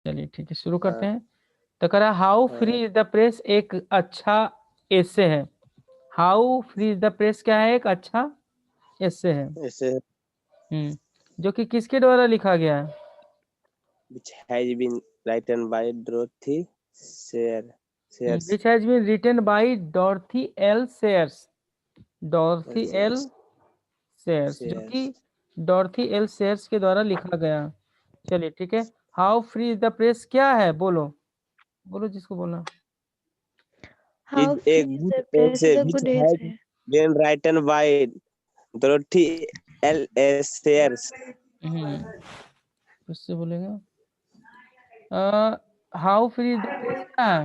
चलिए ठीक है, शुरू करते हाँ हैं। तो कह रहा हाउ फ्री हाँ। इज द प्रेस एक अच्छा एसे है। How free is the press क्या है? एक अच्छा एसे है। ऐसे जो कि किसके द्वारा लिखा गया है? which has been written by Dorothy Sayers. Which has been written by Dorothy L Sayers. Dorothy L Sayers. Sayers, जो कि Sayers. डॉर्थी एल सेयर्स के द्वारा लिखा गया। चलिए ठीक है। How free is the press क्या है? बोलो बोलो जिसको बोलना। Is How a free is good the press is essay a which good has essay. been written by Dorothy L. S. Sayers. उससे बोलेगा how free is the press क्या है?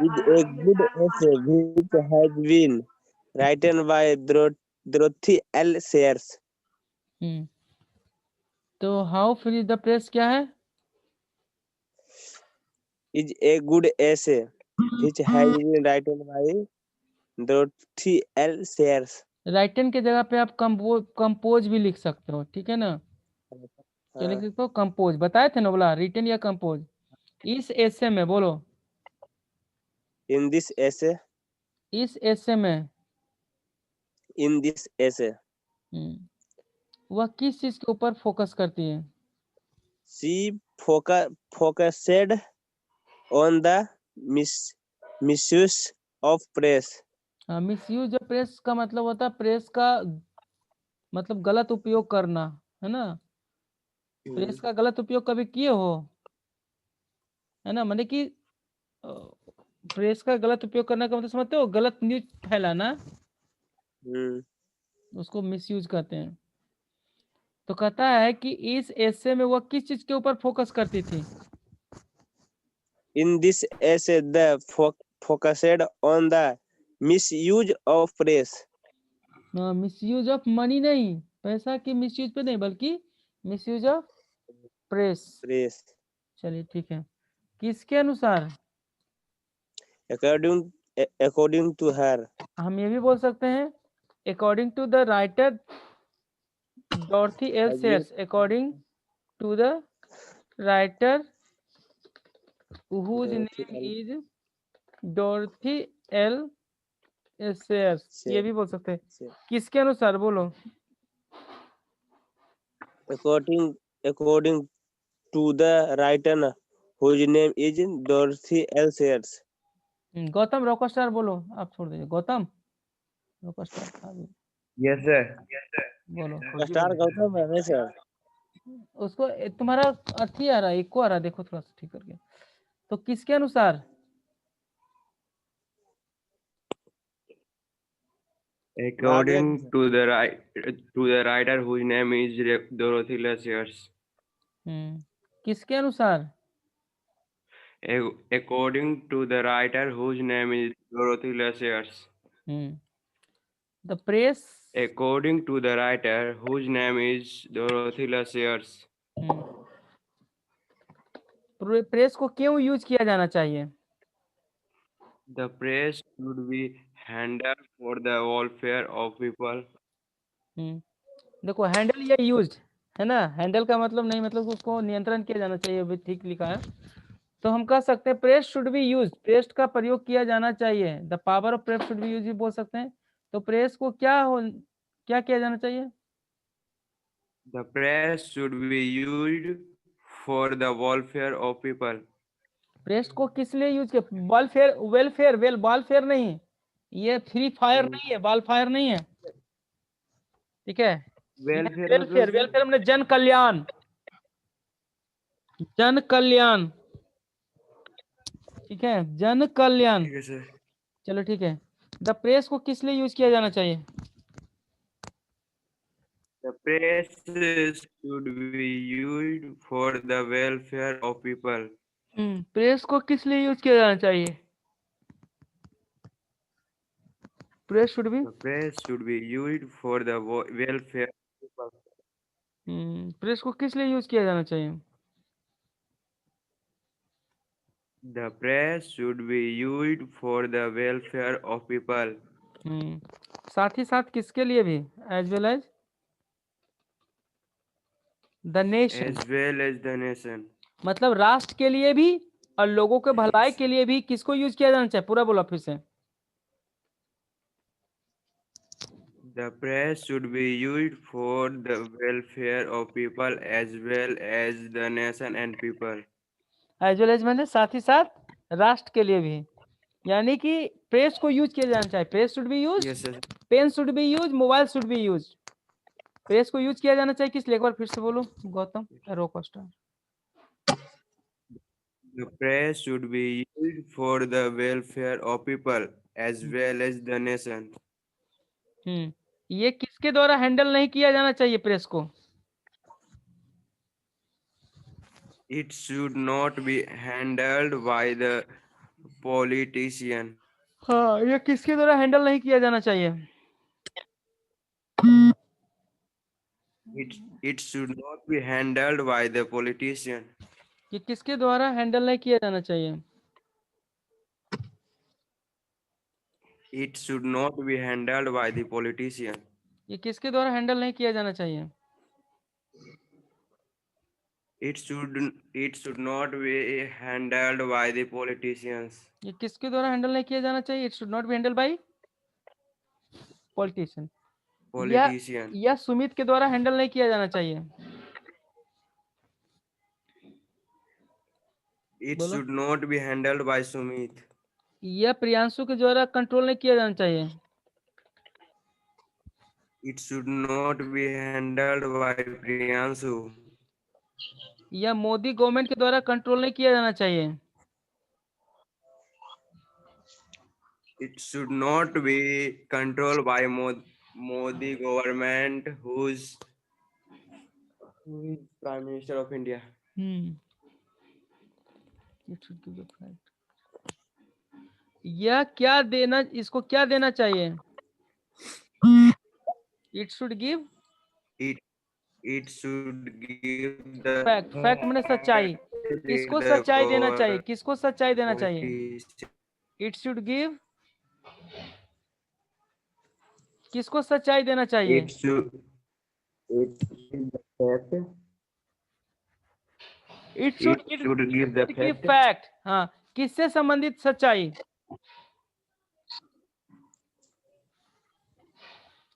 Is a good essay which has been written by Dorothy L. Sayers. हम्म, तो how free is the press क्या है? Is a good essay which has been written by Dorothy L. Sayers. Written के जगह पे आप compose भी लिख सकते हो, ठीक है ना। चलिए हाँ, देखो, कंपोज बताए थे ना, बोला रिटन या कंपोज। इस एसे में बोलो, in this essay, इस एसे में हम्म, वह किस चीज के ऊपर फोकस करती है? she focused on the mis- misuse of press. Misuse of press का मतलब होता है प्रेस का मतलब गलत उपयोग करना, है ना। प्रेस का गलत उपयोग कभी किए हो? है ना, माने कि प्रेस का गलत उपयोग करने का मतलब समझते हो, गलत न्यूज फैलाना, हम्म, उसको मिसयूज कहते हैं। तो कहता है कि इस एसे में वह किस चीज के ऊपर फोकस करती थी? in this essay, the focused on the misuse of press. Misuse of money नहीं, पैसा की मिसयूज पे नहीं, बल्कि मिसयूज ऑफ प्रेस। Press. चलिए ठीक है। किसके अनुसार? According to her. हम ये भी बोल सकते हैं according to the writer Dorothy L Has been Sayers, according to the writer whose Dorothy name L. is Dorothy L Sayers, ये Sayers. भी बोल सकते हैं। किसके अनुसार बोलो? According to the writer whose name is Dorothy L. Sayers. Gautam Rockstar बोलो, आप छोड़ दीजिए, गौतम रॉकस्टार था भी। Yes sir. बोलो स्टार गौतम है नहीं सर? उसको तुम्हारा अथी आ रहा है, इको आ रहा है, देखो थोड़ा सा ठीक करके। तो किसके अनुसार? According to the writer whose name is Dorothy Sayers. किसके अनुसार? According to the writer whose name is Dorothy Sayers. The press According to the writer whose name is Dorothy Sayers. Press को क्यों यूज किया जाना चाहिए? The press should be handled for the welfare of people. देखो handle या used, है ना। Handle का मतलब नहीं, मतलब उसको नियंत्रण किया जाना चाहिए, अभी ठीक लिखा है। तो हम कह सकते हैं press should be use, press का प्रयोग किया जाना चाहिए। The power of press should be use भी बोल सकते हैं। तो प्रेस को क्या किया जाना चाहिए? The press should be used for the welfare of people. Press को किस लिए यूज किया? वेलफेयर, वेलफेयर, बॉलफेयर नहीं, ये फ्री फायर नहीं है, बॉल फायर नहीं है, ठीक है। वेलफेयर मतलब वेलफेयर, वेलफेयर मतलब जन कल्याण, जन कल्याण, ठीक है, जन कल्याण। ठीक है सर। चलो ठीक है। द प्रेस को किस लिए यूज किया जाना चाहिए? The press should be used for the welfare of people. Press को किस लिए यूज किया जाना चाहिए? Press should B The press should be used for the welfare of people. Press को किस लिए यूज किया जाना चाहिए? The press should be used for the welfare of people. साथ ही साथ किसके लिए भी? As well as the nation, as well as the nation. मतलब राष्ट्र के लिए भी और लोगों के भलाई के लिए भी किसको यूज किया जाना चाहिए? पूरा बोला फिर से। The press should be used for the welfare of people as well as the nation and people. As well as मैंने साथ ही साथ राष्ट्र के लिए भी, यानी कि प्रेस को यूज किया जाना चाहिए। Press should be use, Yes, sir. Pen should be use, mobile should be use. Press को यूज किया जाना चाहिए किस लिए? एक बार फिर से बोलो Gautam, रोकोस्टा। The press should be used for the welfare of people as well as the nation. ये किसके द्वारा हैंडल नहीं किया जाना चाहिए प्रेस को? It should not be handled by the politician. हाँ, ये किसके द्वारा हैंडल नहीं किया जाना चाहिए? It should not be handled by the politician. ये किसके द्वारा हैंडल नहीं किया जाना चाहिए? It should not be handled by the politician. ये किसके द्वारा हैंडल नहीं किया जाना चाहिए? It should not be handled by the politicians. ये किसके द्वारा हैंडल नहीं किया जाना चाहिए? It should not be handle bye politician. Politician. या सुमित के द्वारा हैंडल नहीं किया जाना चाहिए? It बोलो। should not be handled by Sumit. या प्रियांशु के द्वारा कंट्रोल नहीं किया जाना चाहिए? It should not be handled by Priyanshu. या मोदी गवर्नमेंट के द्वारा कंट्रोल नहीं किया जाना चाहिए? It should not be controlled by Modi government, who is Prime Minister of India. It should give the fact. या क्या देना, इसको क्या देना चाहिए? It should give It should give the fact. Fact मैंने सच्चाई। किसको सच्चाई देना चाहिए? किसको सच्चाई देना चाहिए? इट शुड गिव, किसको सच्चाई देना चाहिए? It should give the fact. Fact. हाँ, किससे संबंधित सच्चाई?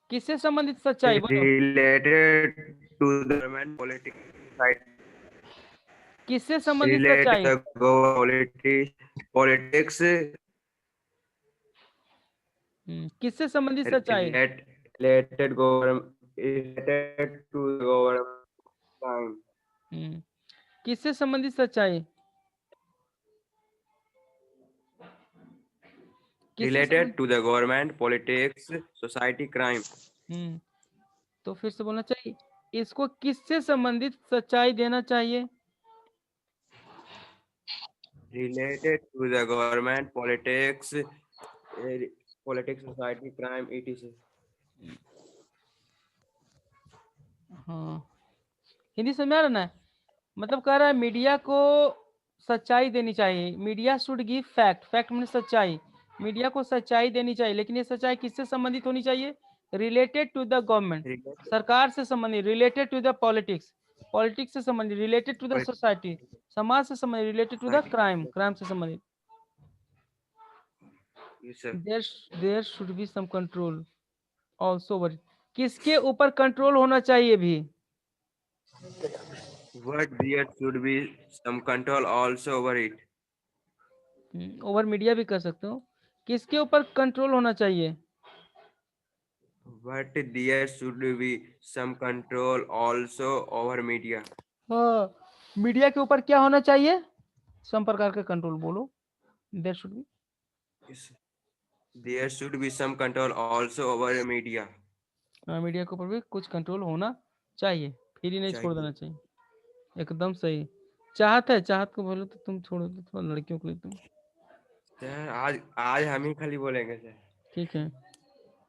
किससे संबंधित सच्चाई? बोलो। Related to the government politics. किससे संबंधित Related सच्चाई? to the politics. किससे संबंधित सच्चाई? Related to the government. किससे संबंधित सच्चाई? Related to the government, politics, society, crime. तो फिर से बोलना चाहिए, इसको किससे संबंधित सच्चाई देना चाहिए? Related to the government, politics, society, crime, etc. हाँ, हिंदी समझ आ रहा ना? मतलब कह रहा है मीडिया को सच्चाई देनी चाहिए। Media should give fact. Fact मतलब सच्चाई। मीडिया को सच्चाई देनी चाहिए, लेकिन ये सच्चाई किससे संबंधित होनी चाहिए? रिलेटेड टू द गवर्नमेंट, सरकार से संबंधित। Related to the politics, politics से संबंधित। रिलेटेड टू द सोसाइटी, समाज से संबंधित। Related to the crime, crime से संबंधित। There should be some control also over. किसके ऊपर कंट्रोल होना चाहिए भी? What there should be some control also over it. Over media भी कर सकते हो। किसके ऊपर कंट्रोल होना चाहिए? But there should be some control also over media. हाँ, मीडिया के ऊपर क्या होना चाहिए? सम प्रकार का कंट्रोल। बोलो। There should be, There should be some control also over media. Media के ऊपर भी कुछ कंट्रोल होना चाहिए, फिर ही नहीं छोड़ देना चाहिए। एकदम सही। चाहत है, चाहत को बोलो तो तुम छोड़ो, तो थोड़ा लड़कियों को लिए तुम। सर आज हम ही खाली बोलेंगे सर। ठीक है।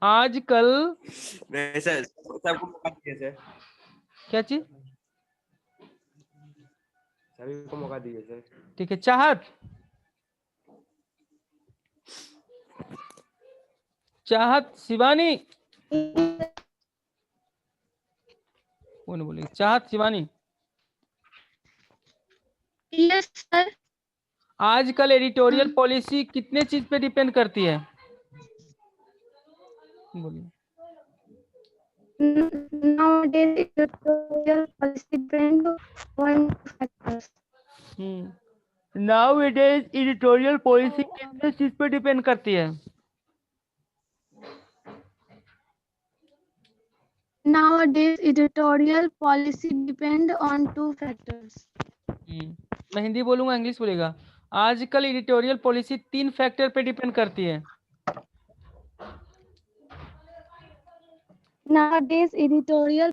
आजकल नहीं सर, सबको मौका दीजिए सर। क्या चीज? सभी को मौका दीजिए सर। ठीक है। चाहत, चाहत, शिवानी, कौन बोलेगी? चाहत, शिवानी। Yes, sir. आजकल एडिटोरियल पॉलिसी कितने चीज पे डिपेंड करती है? बोलिए। Nowadays, editorial policy depend on factors. Now it is editorial policy कितने चीज पे डिपेंड करती है? Nowadays, editorial policy depend on two factors. मैं हिंदी बोलूंगा, इंग्लिश बोलेगा। आजकल एडिटोरियल पॉलिसी 3 फैक्टर पे डिपेंड करती है। Nowadays, editorial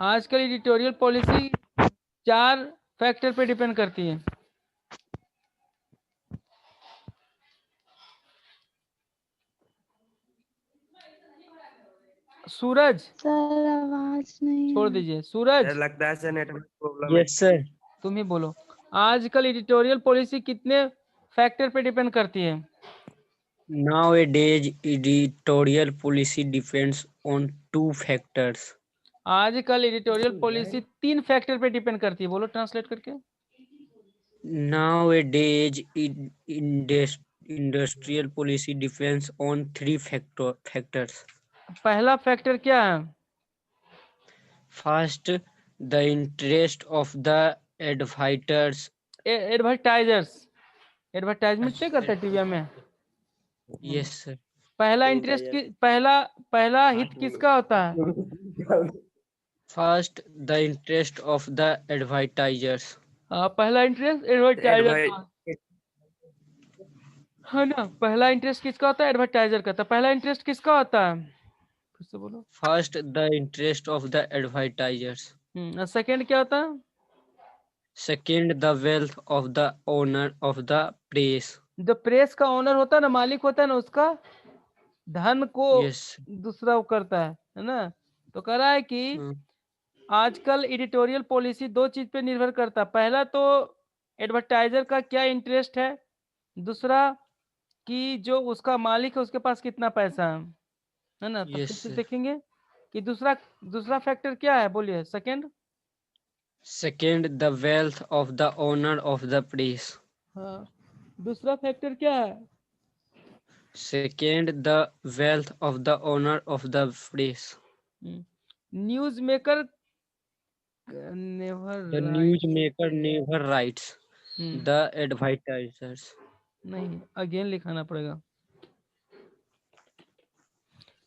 आजकल एडिटोरियल पॉलिसी 4 फैक्टर पे डिपेंड करती है। सूरज, सर आवाज नहीं छोड़ आ- दीजिए। सूरज, सर लगता है सर नेटवर्क प्रॉब्लम है। Yes sir. तुम ही बोलो। आजकल एडिटोरियल पॉलिसी कितने फैक्टर पे डिपेंड करती है? Nowadays, editorial policy depends on two factors. आजकल एडिटोरियल पॉलिसी 3 फैक्टर पे डिपेंड करती है। बोलो ट्रांसलेट करके। Nowadays, industrial policy depends on three factors. पहला फैक्टर क्या है? First, the interest of the advertisers. Advertisers. Advertisement नहीं करता टीवी में? Yes, sir. पहला इंटरेस्ट की पहला हित किसका होता है? First, the interest of the advertisers. पहला इंटरेस्ट एडवर्टाइजर भाई का है ना। पहला इंटरेस्ट किसका होता है? एडवर्टाइजर का। तो पहला इंटरेस्ट किसका होता है? फिर से बोलो। First, the interest of the advertisers. Second क्या होता है? Second, the wealth of the owner of the press. जो प्रेस का ओनर होता है ना, मालिक होता है ना, उसका धन को Yes. दूसरा वो करता है ना। तो कह रहा है कि Hmm. आजकल एडिटोरियल पॉलिसी 2 चीज पे निर्भर करता है। पहला तो एडवर्टाइजर का क्या इंटरेस्ट है, दूसरा कि जो उसका मालिक है उसके पास कितना पैसा है ना। तो Yes, फिर से sir. देखेंगे कि दूसरा फैक्टर क्या है, बोलिए। Second, Second, the wealth of the owner of the press. हाँ, दूसरा फैक्टर क्या है? Second, the wealth of the owner of the press. News maker never The newsmaker never writes. The advertisers. नहीं, अगेन लिखाना पड़ेगा।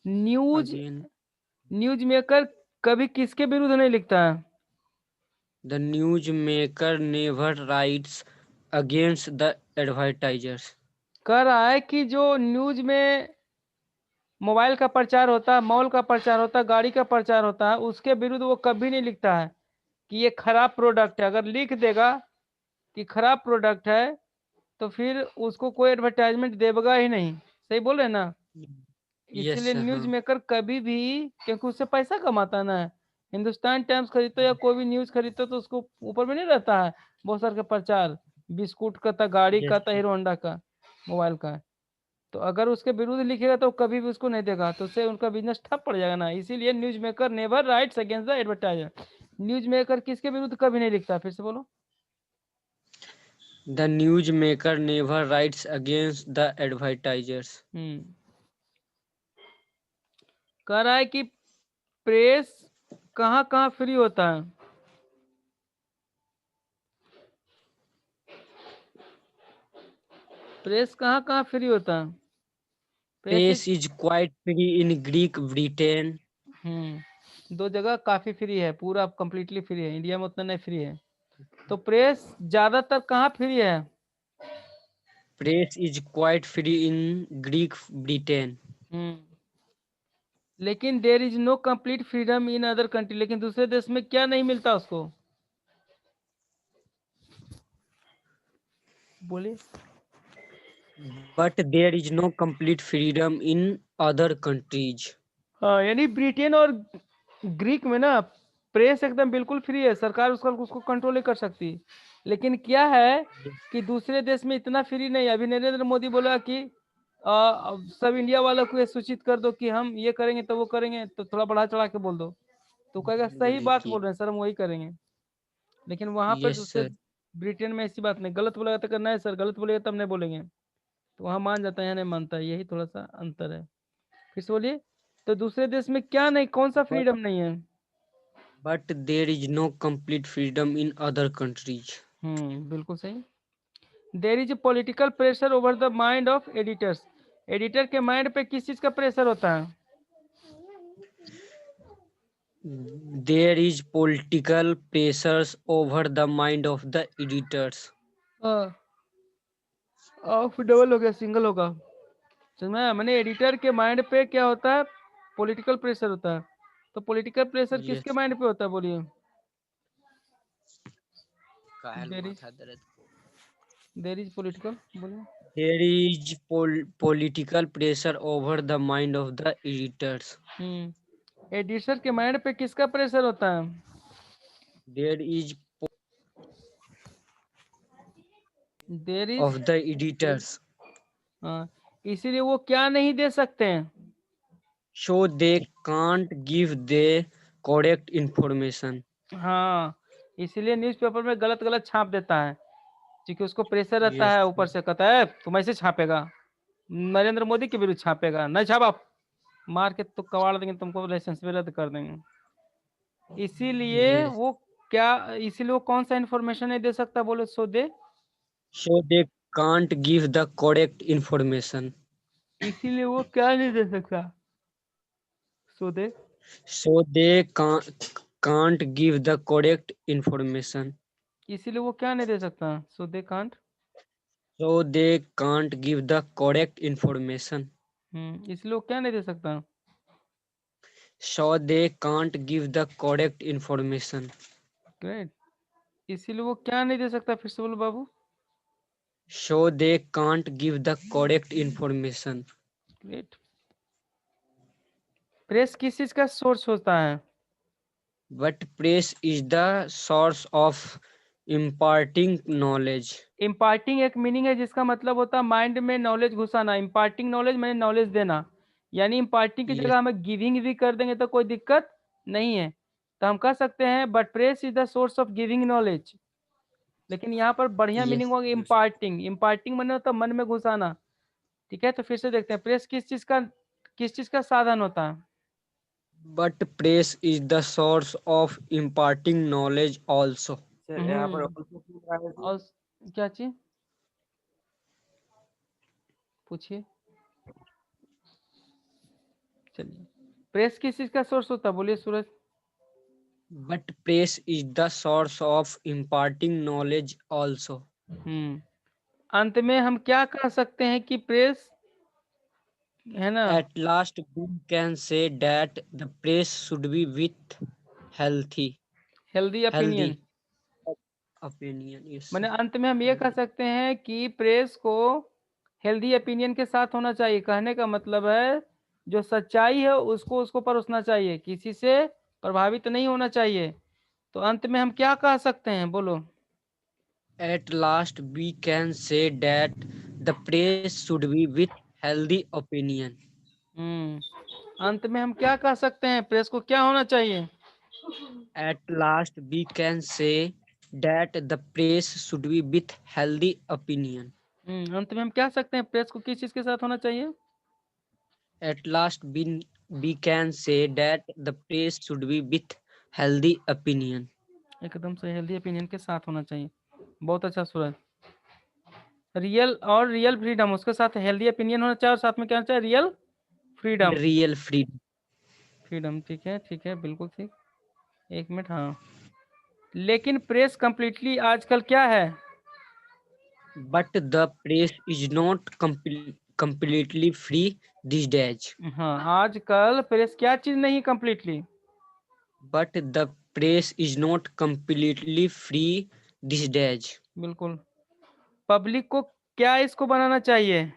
न्यूज Again, मेकर कभी किसके विरुद्ध नहीं लिखता है? the newsmaker never writes against the advertisers. कह रहा है कि जो न्यूज में मोबाइल का प्रचार होता है, मॉल का प्रचार होता है, गाड़ी का प्रचार होता है, उसके विरुद्ध वो कभी नहीं लिखता है कि ये खराब प्रोडक्ट है। अगर लिख देगा कि खराब प्रोडक्ट है तो फिर उसको कोई एडवर्टाइजमेंट देगा ही नहीं। सही बोल रहे हैं ना। Yes, इसलिए sir. न्यूज मेकर कभी भी, क्योंकि उससे पैसा कमाता है ना। हिंदुस्तान टाइम्स खरीदते या कोई भी न्यूज खरीदते तो उसको ऊपर में नहीं रहता है बहुत सारे का प्रचार, बिस्कुट का था, गाड़ी Yes, का था, sir. हीरो होंडा का, मोबाइल का। तो अगर उसके विरुद्ध लिखेगा तो कभी भी उसको नहीं देगा, तो उससे उनका बिजनेस ठप पड़ जाएगा ना। इसीलिए news maker never rights against the advertiser. News maker किसके विरुद्ध कभी नहीं लिखता? फिर से बोलो। The newsmaker never writes against the advertisers. कह रहा है कि प्रेस कहाँ कहाँ फ्री होता है? प्रेस कहाँ कहाँ फ्री होता है? Press is quite free in Great Britain. 2 जगह काफी फ्री है, पूरा कंप्लीटली फ्री है। इंडिया में उतना नहीं फ्री है। तो प्रेस ज्यादातर कहाँ फ्री है? Press is quite free in Great Britain. लेकिन there is no complete freedom in other country. लेकिन दूसरे देश में क्या नहीं मिलता उसको? बोलिए। But there is no complete freedom in other countries. हाँ, यानी ब्रिटेन और ग्रीक में ना प्रेस एकदम बिल्कुल फ्री है, सरकार उसको कंट्रोल नहीं कर सकती। लेकिन क्या है कि दूसरे देश में इतना फ्री नहीं। अभी नरेंद्र मोदी बोला कि अब सब इंडिया वालों को ये सूचित कर दो कि हम ये करेंगे तो वो करेंगे, तो थोड़ा बढ़ा चढ़ा के बोल दो, तो कहेगा सही बात बोल रहे हैं सर, हम वही करेंगे। लेकिन वहां पर यस दूसरे सर। ब्रिटेन में ऐसी बात नहीं, गलत बोलेगा तो करना है सर, गलत बोलेगा तब नहीं बोलेंगे, तो वहां मान जाता है, यहाँ नहीं मानता है, यही थोड़ा सा अंतर है। फिर से बोलिए, तो दूसरे देश में क्या नहीं, कौन सा फ्रीडम नहीं है? But there is no complete freedom in other countries. बिल्कुल सही। There is political pressure over the mind of editors. Editor के माइंड पे किस चीज का प्रेशर होता है? There is political pressures over the mind of the editors. Off double हो गया, सिंगल होगा, समझ में? मैंने एडिटर के माइंड पे क्या होता है? पॉलिटिकल प्रेशर होता है। तो पॉलिटिकल प्रेशर किसके यस। माइंड पे होता है, बोलिए? काहल देयर इज माथा दर्द। पॉलिटिकल, बोलिए। There is political pressure over the mind of the editors. Editor के माइंड पे किसका प्रेशर होता है? There is there is, of the editors. इसीलिए वो क्या नहीं दे सकते हैं? So they can't give the correct information. हाँ, इसीलिए न्यूज़पेपर में गलत गलत छाप देता है, क्योंकि उसको प्रेशर रहता Yes. है, ऊपर से कहता है तुम ऐसे छापेगा, नरेंद्र मोदी के विरुद्ध छापेगा, नहीं छापा, मार के तो कवाड़ देंगे, तुमको लाइसेंस भी रद्द कर देंगे। इसीलिए Yes. वो क्या, इसीलिए वो कौन सा इंफॉर्मेशन नहीं दे सकता, बोलो? सो दे, So they can't give the correct information. इसीलिए वो क्या नहीं दे सकता, so they, So they can't give the correct information. इसीलिए वो क्या नहीं दे सकता, so they can't. So they can't give the correct information. इसलिए वो क्या नहीं दे सकता? So they can't give the correct information. Great. इसीलिए वो क्या नहीं दे सकता, फिर से बोलो बाबू। So they can't give the correct information. Great. Press किस चीज का सोर्स होता है? But press is the source of imparting knowledge. Imparting एक मीनिंग है जिसका मतलब होता है माइंड में नॉलेज घुसाना। इम्पार्टिंग नॉलेज मैंने नॉलेज देना, यानी इम्पार्टिंग की Yes. जगह हमें गिविंग भी कर देंगे तो कोई दिक्कत नहीं है, तो हम कह सकते हैं but press is the source of giving knowledge. लेकिन यहाँ पर बढ़िया Yes. मीनिंग होगा इम्पार्टिंग। इम्पार्टिंग मैंने होता मन में घुसाना, ठीक है? तो फिर से देखते हैं, प्रेस किस चीज का साधन होता है? But press is the source of imparting knowledge also. Sir यहाँ पर हम्म, also क्यों रहा है सर? और क्या चीज पूछिए? चलिए, प्रेस किस चीज का सोर्स होता है, बोलिए सूरज। But press is the source of imparting knowledge also. अंत में हम क्या कह सकते हैं कि प्रेस है ना, At last, we can say that the press should be with healthy healthy opinion. opinion. Yes. मैंने अंत में हम ये कह सकते हैं कि प्रेस को हेल्दी ओपिनियन के साथ होना चाहिए। कहने का मतलब है जो सच्चाई है उसको उसको परोसना चाहिए, किसी से प्रभावित नहीं होना चाहिए। तो अंत में हम क्या कह सकते हैं, बोलो? At last, we can say that the press should be with healthy opinion. अंत में हम क्या कह सकते हैं, प्रेस को क्या होना चाहिए? At last, we can say that the press should be with healthy opinion. अंत में हम क्या सकते हैं, प्रेस को किस चीज के साथ होना चाहिए? At last, we can say that the press should be with healthy opinion. एकदम से हेल्दी ओपिनियन के साथ होना चाहिए। बहुत अच्छा सूरज। रियल फ्रीडम, उसके साथ हेल्दी ओपिनियन होना चाहिए और साथ में क्या होना चाहिए, real freedom. Real freedom. Freedom, ठीक है, बिल्कुल ठीक। एक मिनट, हाँ। लेकिन प्रेस कंप्लीटली आजकल क्या है? But the press is not completely free these days. हाँ, आजकल प्रेस क्या चीज नहीं completely? But the press is not completely free these days. बिल्कुल। पब्लिक को क्या इसको बनाना चाहिए?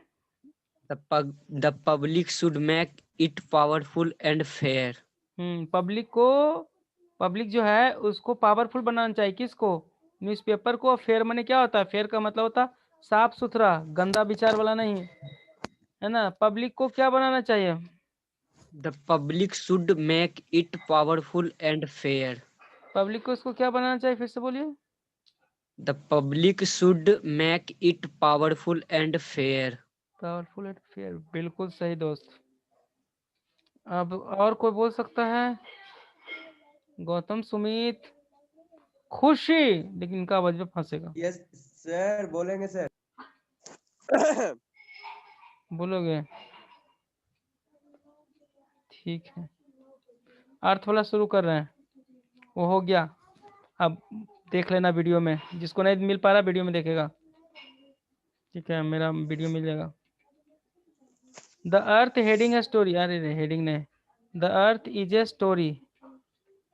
The public should make it powerful and fair. Public जो है उसको पावरफुल बनाना चाहिए। किसको? न्यूज़पेपर को। फेयर माने क्या होता है? फेयर का मतलब होता है साफ सुथरा, गंदा विचार वाला नहीं, है ना, पब्लिक को क्या बनाना चाहिए? The public should make it powerful and fair. Public को इसको क्या बनाना चाहिए, फिर से बोलिए। The public should make it powerful and fair. Powerful and fair, बिल्कुल सही दोस्त। अब और कोई बोल सकता है? गौतम, सुमित, खुशी, लेकिन इनका आवाज में फंसेगा। यस सर, बोलेंगे सर। बोलोगे? ठीक है, अर्थ वाला शुरू कर रहे हैं। वो हो गया, अब देख लेना वीडियो में, जिसको नहीं मिल पा रहा वीडियो में देखेगा। ठीक है, मेरा वीडियो मिल जाएगा। द अर्थ हेडिंग है स्टोरी, अरे हेडिंग नहीं, the earth is a story,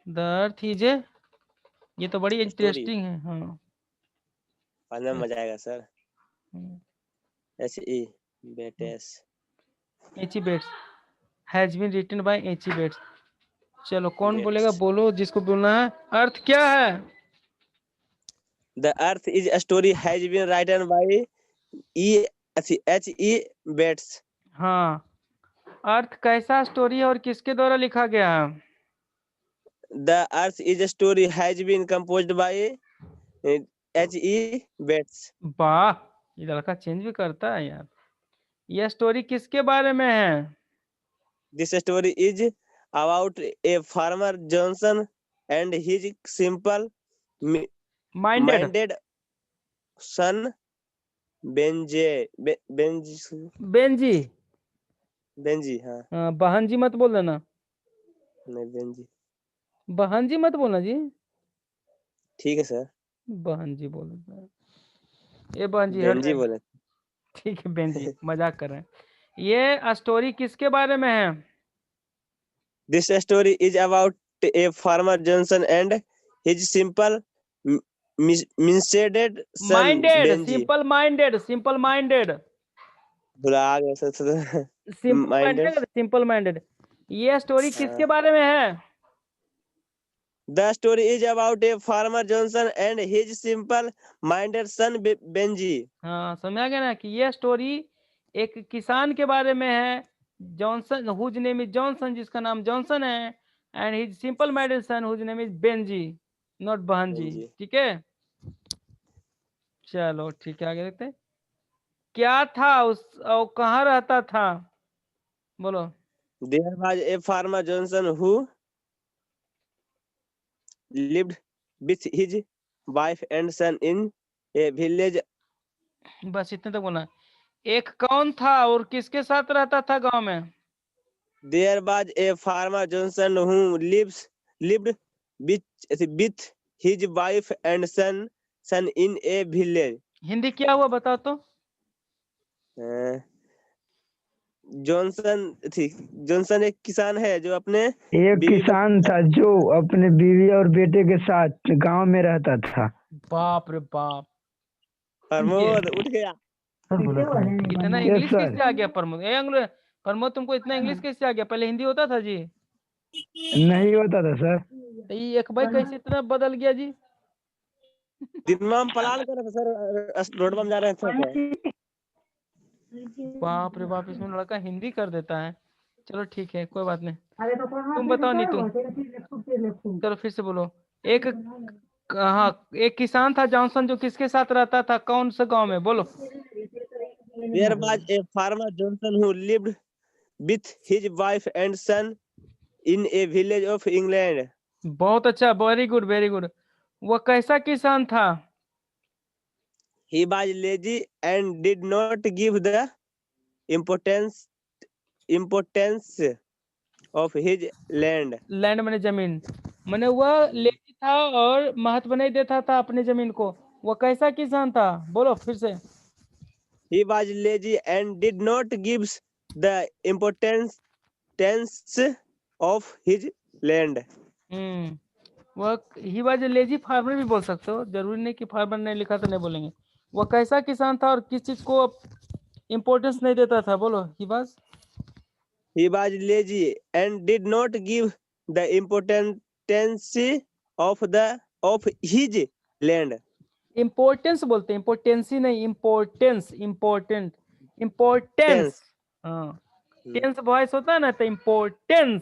the earth is a, ये तो बड़ी इंटरेस्टिंग है। हाँ, पढ़ने में मजा आएगा सर। HE Bates H E Bates has been written by H E Bates. चलो कौन Bates. बोलेगा, बोलो जिसको बोलना है। अर्थ क्या है? The Earth is a story has been written by HE Bates. हाँ, अर्थ कैसा स्टोरी है और किसके द्वारा लिखा गया है? The Earth is a story has been composed by HE Bates. वाह, ये लड़का चेंज भी करता है यार। यह स्टोरी किसके बारे में है? This story is about a farmer Johnson and his simple minded, minded son Benji. Benji, Benji, हाँ बहन जी मत बोल देना, नहीं Benji, बहन जी मत बोलना जी, ठीक है सर। बहन जी बोल देना। ये बहन जी हट Benji जाए। बोले। ठीक है बेंजी, मजाक कर रहे हैं। ये स्टोरी किसके बारे में है? This story is about a farmer Johnson and his simple minded son minded, Benji. Simple minded, simple minded, भुला गया sir. Simple Minded. Minded, simple minded. ये स्टोरी किसके बारे में है? The story is about a farmer Johnson and his simple minded son Benji. हाँ, समझ गया ना कि ये स्टोरी एक किसान के बारे में है, Johnson, whose name is Johnson, जिसका नाम जॉनसन है, and his simple minded son whose name is Benji, not बहन जी। बेंजी। ठीक है, चलो ठीक है, आगे देखते हैं। क्या था उस, और कहाँ रहता था, बोलो। There was a farmer Johnson who lived with his wife and son in a village. बस इतने तक बोलना। एक कौन था और किसके साथ रहता था गांव में? There was a farmer Johnson who lived with his wife and son in a village. Hindi क्या हुआ बताओ तो? जॉनसन एक किसान है जो अपने एक किसान था जो अपने बीवी और बेटे के साथ गांव में रहता था। बाप रे बाप, प्रमोद उठ गया। इतना Yes, इंग्लिश sir. कैसे आ गया प्रमोद? प्रमोद तुमको इतना इंग्लिश कैसे आ गया? पहले हिंदी होता था जी? नहीं होता था सर। तो ये एक भाई कैसे इतना बदल गया जी? दिन में हम प्लान कर रहे थे सर, रोड में जा रहे थे। बाप रे बाप, इसमें लड़का हिंदी कर देता है। चलो ठीक है, कोई बात नहीं। तुम बताओ नीतू, चलो फिर से बोलो। एक, हाँ, एक किसान था जॉनसन जो किसके साथ रहता था, कौन से गांव में, बोलो। There was a farmer Johnson who lived with his wife and son in a village of England. बहुत अच्छा, वेरी गुड वेरी गुड। वो कैसा किसान था? He was lazy and did not give the importance of his land. Land मैंने जमीन, मैंने वह लेजी था और महत्व नहीं देता था अपनी जमीन को। वो कैसा किसान था, बोलो फिर से। He was lazy and did not give the importance of his land. वह ही वाज लेजी फार्मर भी बोल सकते हो, जरूरी नहीं कि फार्मर ने लिखा तो नहीं बोलेंगे। वो कैसा किसान था और किस चीज को इम्पोर्टेंस नहीं देता था, बोलो। He was lazy and did not give the importance of his land. Importance बोलते हैं, इम्पोर्टेंसी नहीं, इम्पोर्टेंस, इम्पोर्टेंट, इम्पोर्टेंस, हाँ, टेंस वॉइस होता है ना, तो इम्पोर्टेंस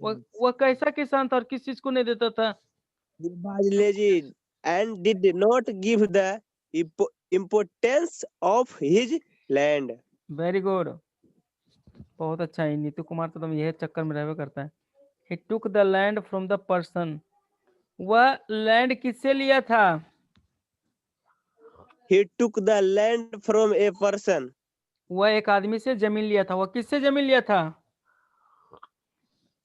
वो कैसा किसान था और किस चीज को नहीं देता था? He was lazy and did not give the importance of his land. Very good, बहुत अच्छा है। नीतू कुमार तो तुम यह चक्कर में रहवे करता है। He took the land from the person, वह लैंड किससे लिया था? He took the land from a person. वह एक आदमी से जमीन लिया था। वह किससे जमीन लिया था?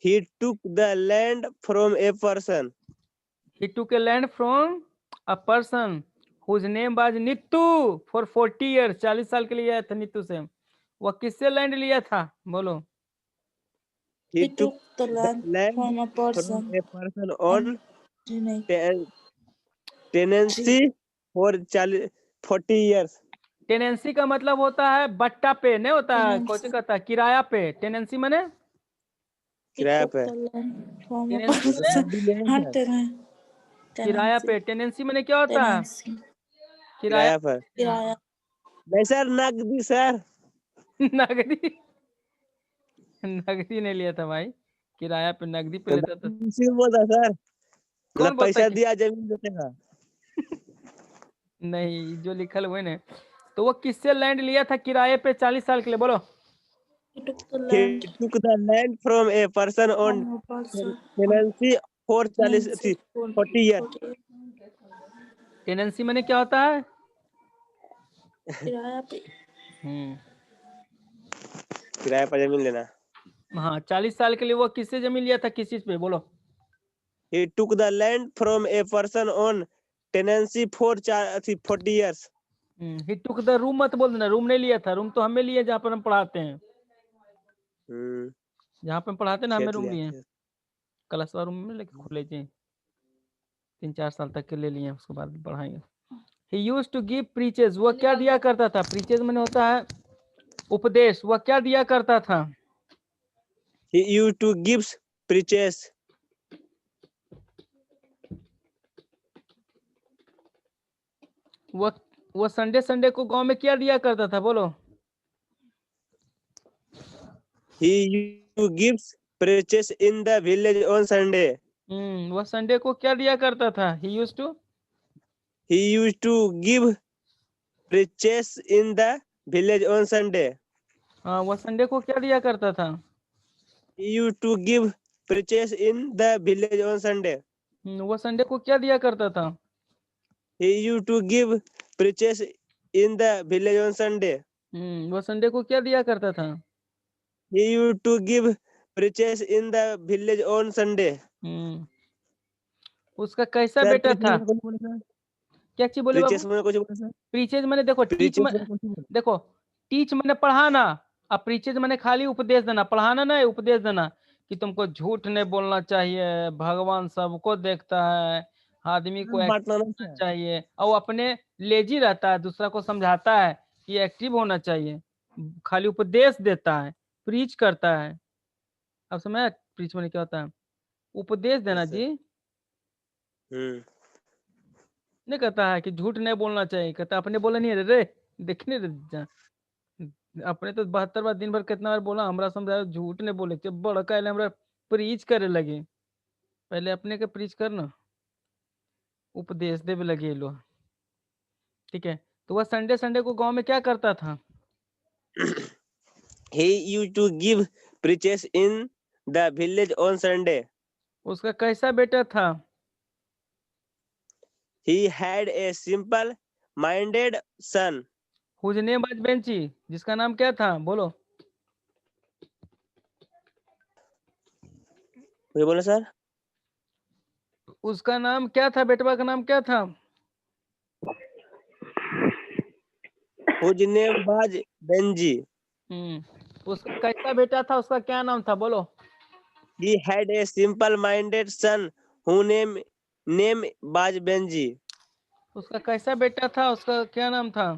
He took the land from a person. He took a land from a person whose name was Neetu for 40 years, 40 साल के लिए लिया था नीतू से। वह किससे लैंड लिया था? बोलो। He He took took the the land land from a from person a person on and denied tenancy for 40 years. Tenancy का मतलब होता है बट्टा पे, नहीं होता है Tenancy. कौन कहता है किराया पे। टेनेंसी माने He किराया took पे the land from a tenancy माने person and किराया पे। टेनेंसी माने क्या होता है? tenancy. किराया किराया पर किराया नहीं सर, नकदी सर। नगदी नगदी नहीं लिया था भाई, किराया पे नगदी पे लेता था। इसी बोला सर, कौन मतलब बोलता पैसा है? दिया जमीन देगा। नहीं, जो लिखल हुए ने। तो वो किससे लैंड लिया था किराए पे 40 साल के लिए? बोलो। He took the He land took the land from a person on from a person tenancy for 40 tenancy for 40 years. 40 tenancy माने क्या होता है? किराया पे। किराया पर जमीन लेना। हाँ, 40 साल के लिए वो किससे जमीन लिया था, किस चीज पे? बोलो। He took the land from a person on tenancy for 40 years. He took the room मत बोल देना, रूम नहीं लिया था। रूम तो हमें लिए जहाँ पर हम पढ़ाते हैं, जहाँ पर हम पढ़ाते हैं ना, हमें खेत रूम लिया लिए। खेत। क्लासवा रूम में लेके खुले थे, 3-4 साल तक के ले लिए, उसके बाद पढ़ाएंगे। ही यूज टू गिव प्रीचेस, वह क्या दिया करता था? प्रीचेस मैंने होता है उपदेश। वह क्या दिया करता था? He used to give preaches. वह संडे संडे को गांव में क्या दिया करता था? बोलो। He used to give preaches in the village on Sunday. वह संडे को क्या दिया करता था? He used to He used to give preaches in the village on Sunday. हाँ, वह संडे को क्या दिया करता था? He used to give preaches in the village on Sunday. वह संडे को क्या दिया करता था? He used to give preaches in the village on Sunday. वह संडे को क्या दिया करता था? He used to give preaches in the village on Sunday. उसका कैसा Sir, बेटा preaches था? मैंने कुछ बोला सर? क्या चीज बोले Preaches बाबू? मैंने कुछ बोला सर? प्रीचेज मैंने देखो, टीच Preaches में मैंने कुछ बोला? देखो, टीच मैंने पढ़ाना, अब प्रीचेज मैंने खाली उपदेश देना। पढ़ाना ना, उपदेश देना कि तुमको झूठ नहीं बोलना चाहिए, भगवान सबको देखता है, आदमी को एक्टिव बांटना नहीं होना सर। चाहिए। और अपने लेजी रहता है, दूसरा को समझाता है कि एक्टिव होना चाहिए। खाली उपदेश देता है, प्रीच करता है। अब समझ प्रीच मैंने क्या होता है? उपदेश देना Yes, sir. जी। नहीं कहता है कि झूठ नहीं बोलना चाहिए, कहता अपने बोला नहीं रे, देखने रे जा। अपने तो 72 बार दिन भर कितना बार बोला, हमरा समझाया झूठ नहीं बोले। जब बड़ा कहले हमरा प्रीच करे लगे, पहले अपने के प्रीच करना, उपदेश देवे लगे लो। ठीक है, तो वह संडे संडे को गांव में क्या करता था? He used to give preaches in the village on Sunday. उसका कैसा बेटा था? He had a simple-minded son. Whose name was Benji, जिसका नाम क्या था? बोलो। मुझे बोला सर? उसका नाम क्या था? बेटवा का नाम क्या था? Whose name was Benji. उसका कैसा बेटा था? उसका क्या नाम था? बोलो। He had a simple-minded son whose name was Benji. उसका कैसा बेटा था? उसका क्या नाम था?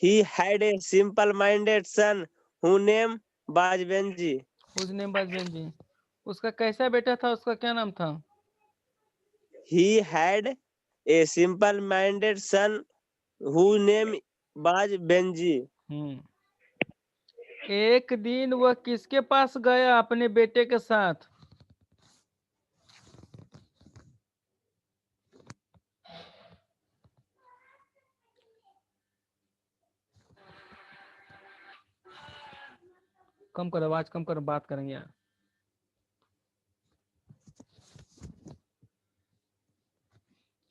He had a simple-minded son whose name was Benji. Whose name was Benji. उसका कैसा बेटा था? उसका क्या नाम था? He had a simple-minded son whose name was Benji. एक दिन वह किसके पास गया अपने बेटे के साथ? कम करो आवाज, कम करो, बात करेंगे यार।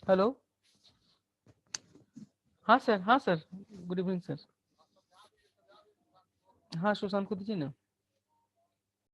हेलो, हाँ सर, हाँ सर, गुड इवनिंग सर। हाँ सुशांत को दीजिए ना।